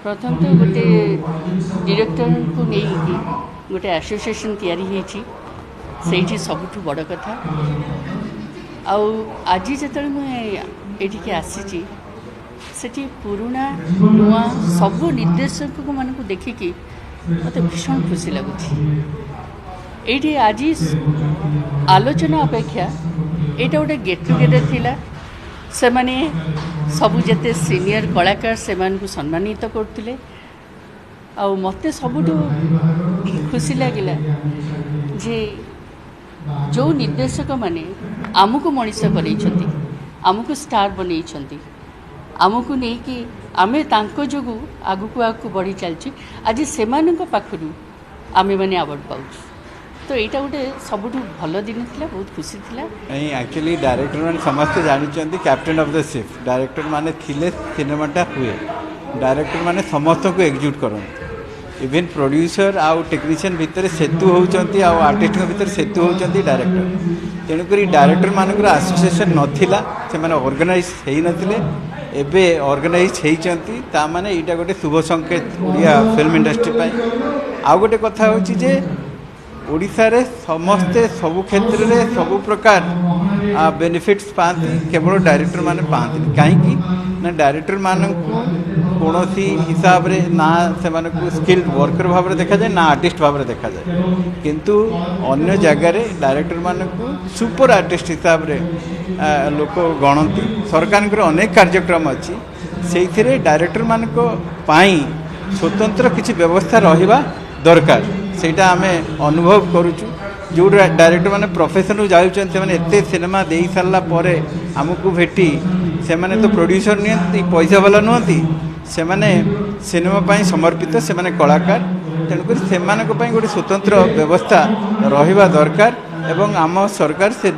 प्रथम तो गोटे डायरेक्टर को नहीं गोटे एसोसिएशन तैयारी होती से सबुठ बड़ कथा आज जो मुझे आसी सेठी पुराना नुआ सबू निर्देशक मान देखिकी मत भीषण खुशी लगुच ये आज आलोचना अपेक्षा यहाँ गोटे गेट टुगेदर थिला से माने सबू जेते सीनियर कलाकार से सम्मानित करते आ मते सबुठ खुशी लगिला जे जो निर्देशक माने आमको मनीष कर आमको स्टार बनई आमको नहीं कि आमे तांको जोगु आगु आगु बढ़ी चलची आज से पाखु आमे माने अवार्ड पाउछु तो यहाँ गोटे सबुठ भल दिन था बहुत खुशी थी एक्चुअली डायरेक्टर मैंने समस्ते जानते captain of the ship director माने थिले सिनेमाटा हुए डायरेक्टर माने समस्त को एकजुट करते इवेन प्रोड्यूसर आउ टेक्नीशियन भितर सेतु होती आर्टिस्ट भितर सेतु होती डायरेक्टर तेणुक डायरेक्टर मानक एसोसिएशन नाला से ऑर्गेनाइज होते एबे ऑर्गेनाइज होती ताने यहाँ गोटे शुभ संकेत ओडिया फिल्म इंडस्ट्री आउ गोटे कथा हो ओडिशा रे समस्ते सबु क्षेत्र में सबु प्रकार बेनिफिट्स पाती केवल डायरेक्टर माने पाती कहीं ना डायरेक्टर मान कौन हिसाब रे ना से स्किल्ड वर्कर भाव देखा जाए ना आर्टिस्ट भाव देखा जाए किंतु अन्य जगार डायरेक्टर मान सुपर आर्टिस्ट हिसाब रे लोक गणती सरकार अनेक कार्यक्रम अच्छी से डायरेक्टर मान स्वतंत्र किसी व्यवस्था रहिबा दरकार सेटा आमे अनुभव करुचु जो डायरेक्टर माने प्रोफेशन जाऊँ एते सिनेमा दे सारा पर आमको भेटी से माने तो प्रोड्यूसर नहीं पैसा वाला नुहति से माने सिनेमा पाई समर्पित से माने कलाकार तेणुक से गोटे स्वतंत्र व्यवस्था रहिबा दरकार एवं आम सरकार से